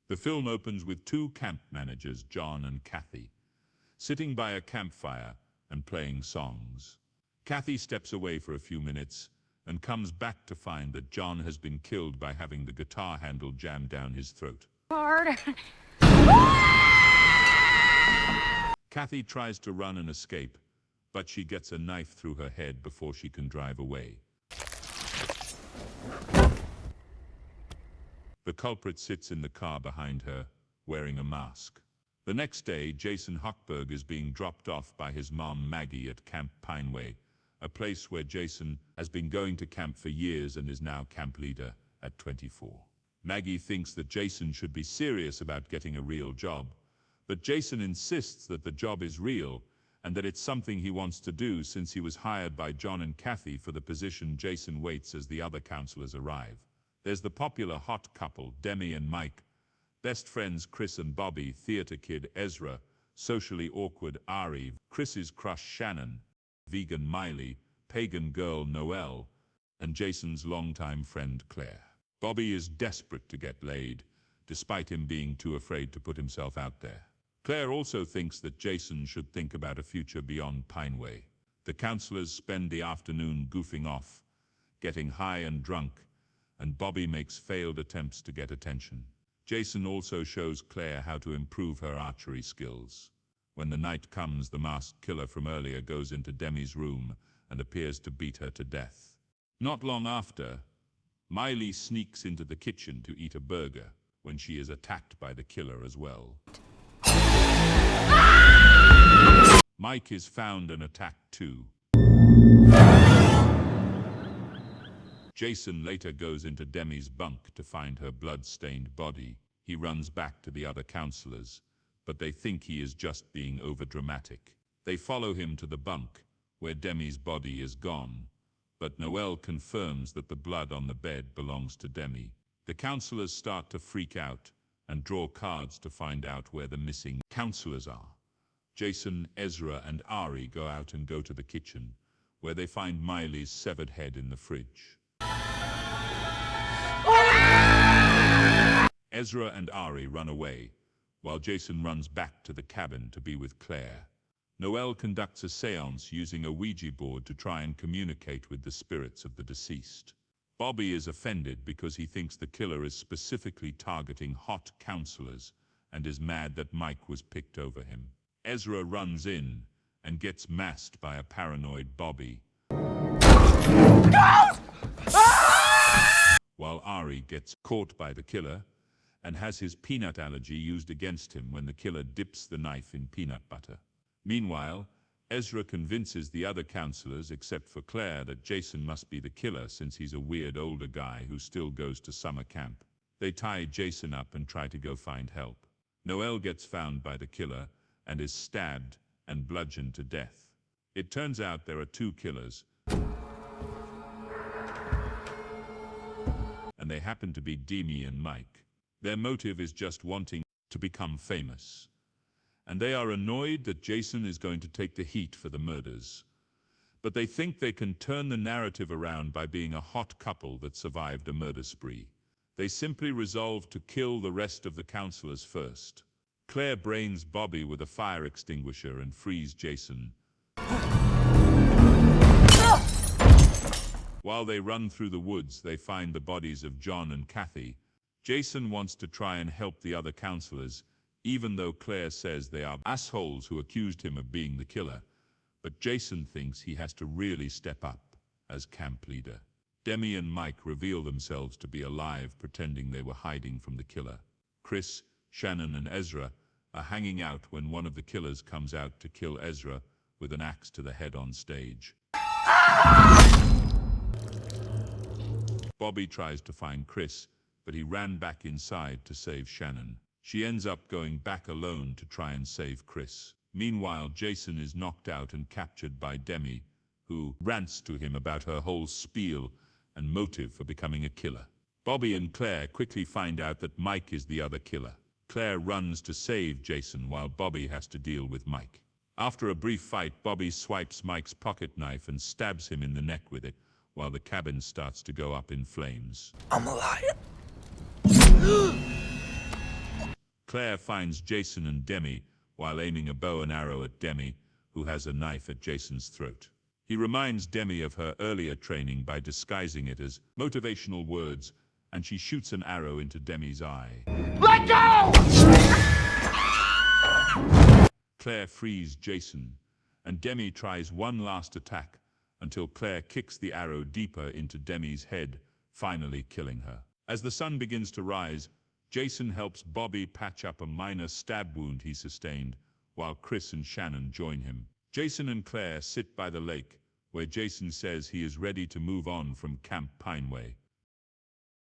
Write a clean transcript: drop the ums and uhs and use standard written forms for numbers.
The film opens with two camp managers, John and Kathy, sitting by a campfire and playing songs. Kathy steps away for a few minutes and comes back to find that John has been killed by having the guitar handle jammed down his throat. Hard. Kathy tries to run and escape, but she gets a knife through her head before she can drive away. The culprit sits in the car behind her, wearing a mask. The next day, Jason Hochberg is being dropped off by his mom Maggie at Camp Pineway, a place where Jason has been going to camp for years and is now camp leader at 24. Maggie thinks that Jason should be serious about getting a real job, but Jason insists that the job is real and that it's something he wants to do since he was hired by John and Kathy for the position. Jason waits as the other counselors arrive. There's the popular hot couple, Demi and Mike, best friends Chris and Bobby, theater kid Ezra, socially awkward Ari, Chris's crush Shannon, vegan Miley, pagan girl Noelle, and Jason's longtime friend Claire. Bobby is desperate to get laid, despite him being too afraid to put himself out there. Claire also thinks that Jason should think about a future beyond Pineway. The counselors spend the afternoon goofing off, getting high and drunk, and Bobby makes failed attempts to get attention. Jason also shows Claire how to improve her archery skills. When the night comes, the masked killer from earlier goes into Demi's room and appears to beat her to death. Not long after, Miley sneaks into the kitchen to eat a burger when she is attacked by the killer as well. Mike is found and attacked too. Jason later goes into Demi's bunk to find her blood-stained body. He runs back to the other counselors, but they think he is just being overdramatic. They follow him to the bunk, where Demi's body is gone, but Noelle confirms that the blood on the bed belongs to Demi. The counselors start to freak out and draw cards to find out where the missing counselors are. Jason, Ezra, and Ari go out and go to the kitchen, where they find Miley's severed head in the fridge. Ezra and Ari run away, while Jason runs back to the cabin to be with Claire. Noelle conducts a seance using a Ouija board to try and communicate with the spirits of the deceased. Bobby is offended because he thinks the killer is specifically targeting hot counselors and is mad that Mike was picked over him. Ezra runs in and gets masked by a paranoid Bobby, while Ari gets caught by the killer and has his peanut allergy used against him when the killer dips the knife in peanut butter. Meanwhile, Ezra convinces the other counselors, except for Claire, that Jason must be the killer since he's a weird older guy who still goes to summer camp. They tie Jason up and try to go find help. Noelle gets found by the killer and is stabbed and bludgeoned to death. It turns out there are two killers, and they happen to be Demi and Mike. Their motive is just wanting to become famous, and they are annoyed that Jason is going to take the heat for the murders. But they think they can turn the narrative around by being a hot couple that survived a murder spree. They simply resolve to kill the rest of the counselors first. Claire brains Bobby with a fire extinguisher and frees Jason. While they run through the woods, they find the bodies of John and Kathy. Jason wants to try and help the other counselors, even though Claire says they are assholes who accused him of being the killer. But Jason thinks he has to really step up as camp leader. Demi and Mike reveal themselves to be alive, pretending they were hiding from the killer. Chris, Shannon, and Ezra are hanging out when one of the killers comes out to kill Ezra with an axe to the head on stage. Bobby tries to find Chris, but he ran back inside to save Shannon. She ends up going back alone to try and save Chris. Meanwhile, Jason is knocked out and captured by Demi, who rants to him about her whole spiel and motive for becoming a killer. Bobby and Claire quickly find out that Mike is the other killer. Claire runs to save Jason while Bobby has to deal with Mike. After a brief fight, Bobby swipes Mike's pocket knife and stabs him in the neck with it, while the cabin starts to go up in flames. I'm a liar. Claire finds Jason and Demi while aiming a bow and arrow at Demi, who has a knife at Jason's throat. He reminds Demi of her earlier training by disguising it as motivational words, and she shoots an arrow into Demi's eye. Let go! Claire frees Jason, and Demi tries one last attack until Claire kicks the arrow deeper into Demi's head, finally killing her. As the sun begins to rise, Jason helps Bobby patch up a minor stab wound he sustained, while Chris and Shannon join him. Jason and Claire sit by the lake, where Jason says he is ready to move on from Camp Pineway.